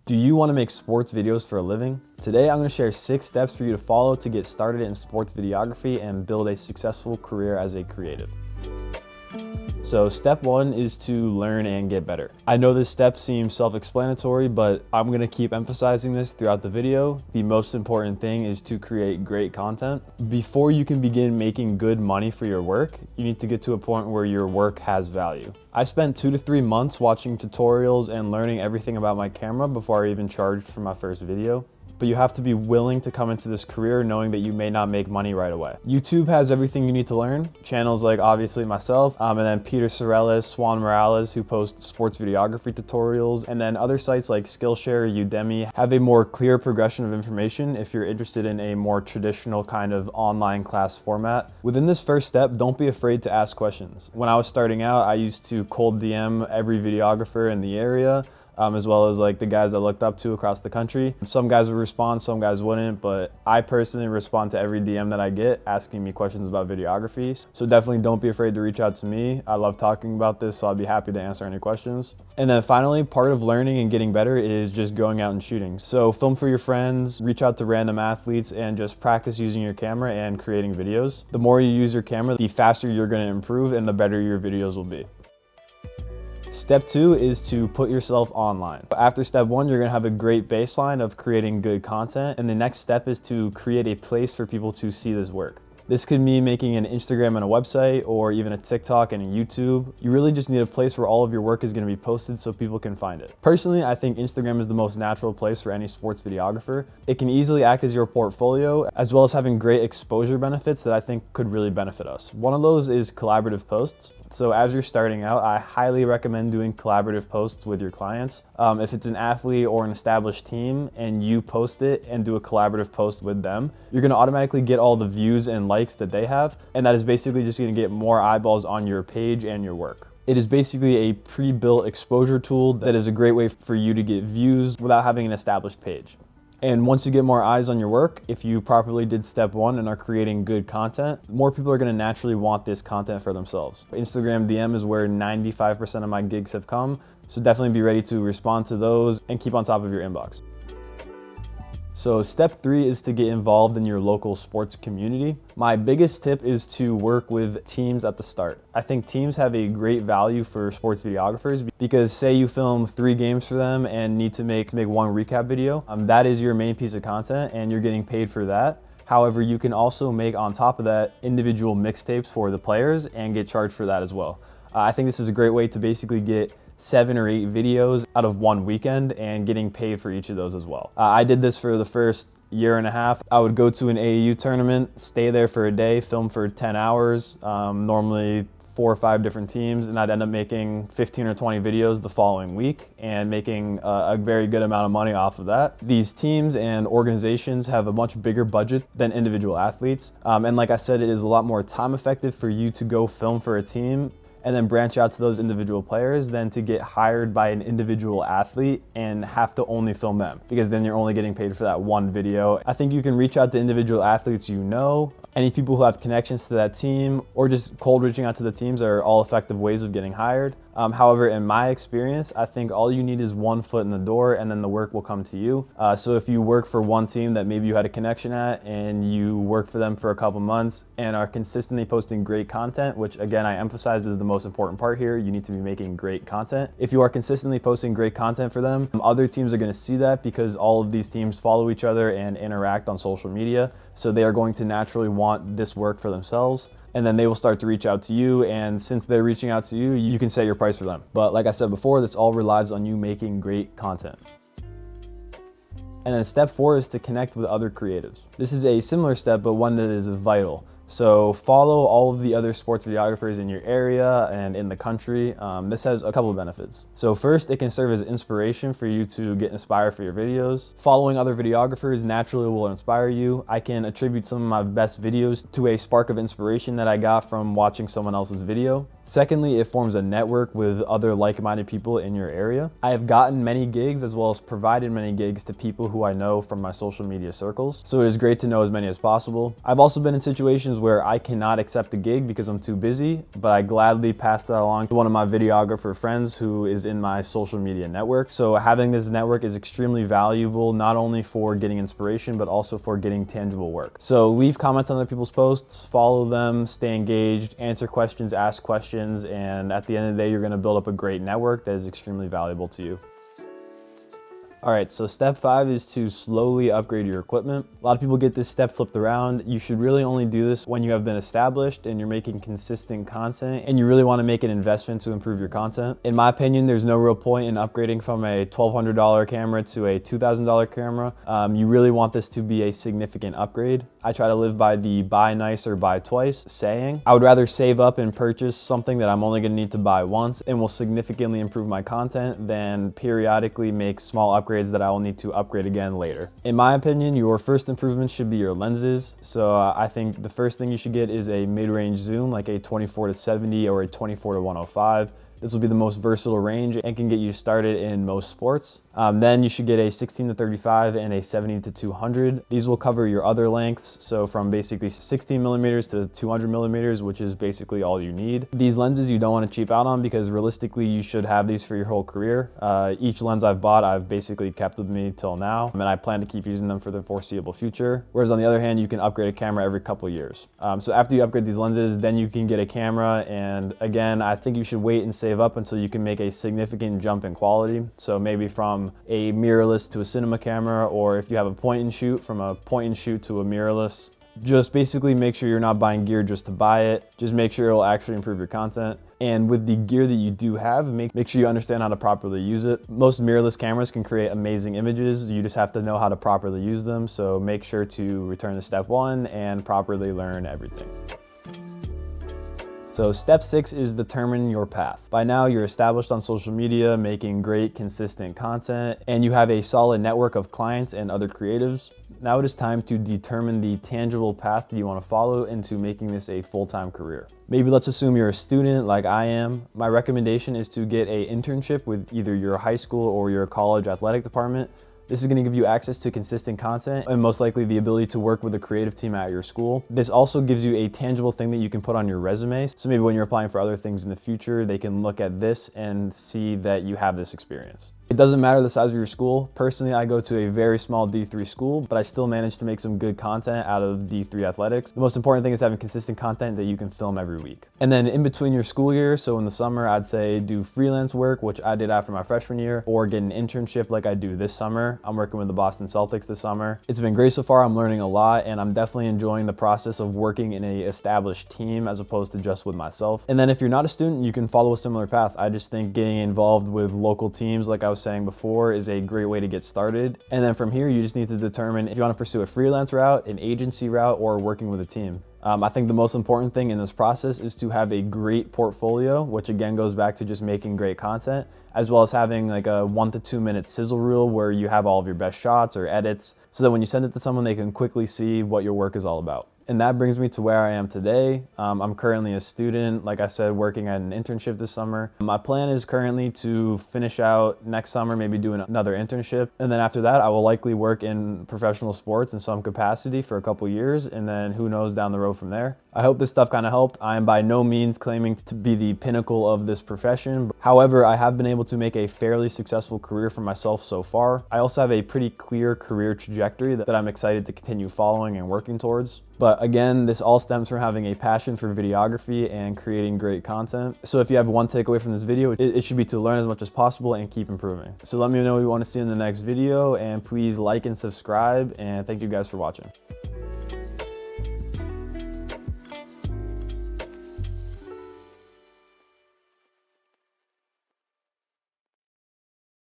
Do you want to make sports videos for a living? Today, I'm going to share 6 steps for you to follow to get started in sports videography and build a successful career as a creative. So step 1 is to learn and get better. I know this step seems self-explanatory, but I'm going to keep emphasizing this throughout the video. The most important thing is to create great content. Before you can begin making good money for your work, you need to get to a point where your work has value. I spent 2 to 3 months watching tutorials and learning everything about my camera before I even charged for my first video. But you have to be willing to come into this career knowing that you may not make money right away. YouTube has everything you need to learn. Channels like obviously myself, and then Peter Sorellis, Juan Morales, who post sports videography tutorials, and then other sites like Skillshare, Udemy have a more clear progression of information if you're interested in a more traditional kind of online class format. Within this first step, don't be afraid to ask questions. When I was starting out, I used to cold DM every videographer in the area, as well as like the guys I looked up to across the country. Some guys would respond, some guys wouldn't, but I personally respond to every DM that I get asking me questions about videography. So definitely don't be afraid to reach out to me. I love talking about this, so I'll be happy to answer any questions. And then finally, part of learning and getting better is just going out and shooting. So film for your friends, reach out to random athletes, and just practice using your camera and creating videos. The more you use your camera, the faster you're gonna improve and the better your videos will be. Step 2 is to put yourself online. After step 1, you're gonna have a great baseline of creating good content, and the next step is to create a place for people to see this work. This could mean making an Instagram and a website, or even a TikTok and a YouTube. You really just need a place where all of your work is gonna be posted so people can find it. Personally, I think Instagram is the most natural place for any sports videographer. It can easily act as your portfolio, as well as having great exposure benefits that I think could really benefit us. One of those is collaborative posts. So as you're starting out, I highly recommend doing collaborative posts with your clients. If it's an athlete or an established team and you post it and do a collaborative post with them, you're gonna automatically get all the views and likes that they have. And that is basically just gonna get more eyeballs on your page and your work. It is basically a pre-built exposure tool that is a great way for you to get views without having an established page. And once you get more eyes on your work, if you properly did step 1 and are creating good content, more people are gonna naturally want this content for themselves. Instagram DM is where 95% of my gigs have come, so definitely be ready to respond to those and keep on top of your inbox. So step 3 is to get involved in your local sports community. My biggest tip is to work with teams at the start. I think teams have a great value for sports videographers because say you film 3 games for them and need to make one recap video, that is your main piece of content and you're getting paid for that. However, you can also make on top of that individual mixtapes for the players and get charged for that as well. I think this is a great way to basically get 7 or 8 videos out of one weekend and getting paid for each of those as well. I did this for the first year and a half. I would go to an AAU tournament, stay there for a day, film for 10 hours, normally 4 or 5 different teams, and I'd end up making 15 or 20 videos the following week and making a very good amount of money off of that. These teams and organizations have a much bigger budget than individual athletes. And like I said, it is a lot more time effective for you to go film for a team and then branch out to those individual players than to get hired by an individual athlete and have to only film them, because then you're only getting paid for that one video. I think you can reach out to individual athletes you know, any people who have connections to that team, or just cold reaching out to the teams are all effective ways of getting hired. However, in my experience, I think all you need is one foot in the door and then the work will come to you. So if you work for one team that maybe you had a connection at and you work for them for a couple months and are consistently posting great content, which again, I emphasize is the most important part here, you need to be making great content. If you are consistently posting great content for them, other teams are gonna see that because all of these teams follow each other and interact on social media. So they are going to naturally want this work for themselves. And then they will start to reach out to you, and since they're reaching out to you, you can set your price for them. But like I said before, this all relies on you making great content. And then step 4 is to connect with other creatives. This is a similar step, but one that is vital. So follow all of the other sports videographers in your area and in the country. This has a couple of benefits. So first, it can serve as inspiration for you to get inspired for your videos. Following other videographers naturally will inspire you. I can attribute some of my best videos to a spark of inspiration that I got from watching someone else's video. Secondly, it forms a network with other like-minded people in your area. I have gotten many gigs as well as provided many gigs to people who I know from my social media circles, so it is great to know as many as possible. I've also been in situations where I cannot accept a gig because I'm too busy, but I gladly pass that along to one of my videographer friends who is in my social media network. So having this network is extremely valuable, not only for getting inspiration, but also for getting tangible work. So leave comments on other people's posts, follow them, stay engaged, answer questions, ask questions, and at the end of the day, you're gonna build up a great network that is extremely valuable to you. All right, so step 5 is to slowly upgrade your equipment. A lot of people get this step flipped around. You should really only do this when you have been established and you're making consistent content and you really want to make an investment to improve your content. In my opinion, there's no real point in upgrading from a $1,200 camera to a $2,000 camera. You really want this to be a significant upgrade. I try to live by the buy nice or buy twice saying. I would rather save up and purchase something that I'm only gonna need to buy once and will significantly improve my content than periodically make small upgrades that I will need to upgrade again later. In my opinion, your first improvement should be your lenses. So I think the first thing you should get is a mid-range zoom, like a 24-70 or a 24-105. This will be the most versatile range and can get you started in most sports. Then you should get a 16-35 and a 70-200. These will cover your other lengths. So from basically 16 millimeters to 200 millimeters, which is basically all you need. These lenses you don't want to cheap out on because realistically you should have these for your whole career. Each lens I've bought, I've basically kept with me till now, and I plan to keep using them for the foreseeable future. Whereas on the other hand, you can upgrade a camera every couple of years. So after you upgrade these lenses, then you can get a camera. And again, I think you should wait and save up until you can make a significant jump in quality. So maybe from a mirrorless to a cinema camera, or if you have a point and shoot, from a point and shoot to a mirrorless. Just basically make sure you're not buying gear just to buy it. Just make sure it'll actually improve your content. And with the gear that you do have, make sure you understand how to properly use it. Most mirrorless cameras can create amazing images. You just have to know how to properly use them. So make sure to return to step 1 and properly learn everything. So step 6 is determine your path. By now you're established on social media, making great consistent content, and you have a solid network of clients and other creatives. Now it is time to determine the tangible path that you want to follow into making this a full-time career. Maybe let's assume you're a student like I am. My recommendation is to get an internship with either your high school or your college athletic department. This is going to give you access to consistent content and most likely the ability to work with a creative team at your school. This also gives you a tangible thing that you can put on your resume. So maybe when you're applying for other things in the future, they can look at this and see that you have this experience. It doesn't matter the size of your school. Personally, I go to a very small D3 school, but I still managed to make some good content out of D3 athletics. The most important thing is having consistent content that you can film every week. And then in between your school year, so in the summer, I'd say do freelance work, which I did after my freshman year, or get an internship like I do this summer. I'm working with the Boston Celtics this summer. It's been great so far. I'm learning a lot, and I'm definitely enjoying the process of working in an established team as opposed to just with myself. And then if you're not a student, you can follow a similar path. I just think getting involved with local teams, like I was saying before, is a great way to get started. And then from here, you just need to determine if you want to pursue a freelance route, an agency route, or working with a team. I think the most important thing in this process is to have a great portfolio, which again goes back to just making great content, as well as having like a 1 to 2 minute sizzle reel where you have all of your best shots or edits so that when you send it to someone, they can quickly see what your work is all about. And that brings me to where I am today. I'm currently a student, like I said, working at an internship this summer. My plan is currently to finish out next summer, maybe do another internship. And then after that, I will likely work in professional sports in some capacity for a couple years. And then who knows down the road from there. I hope this stuff kind of helped. I am by no means claiming to be the pinnacle of this profession. However, I have been able to make a fairly successful career for myself so far. I also have a pretty clear career trajectory that I'm excited to continue following and working towards. But again, this all stems from having a passion for videography and creating great content. So if you have one takeaway from this video, it should be to learn as much as possible and keep improving. So let me know what you want to see in the next video, and please like and subscribe, and thank you guys for watching.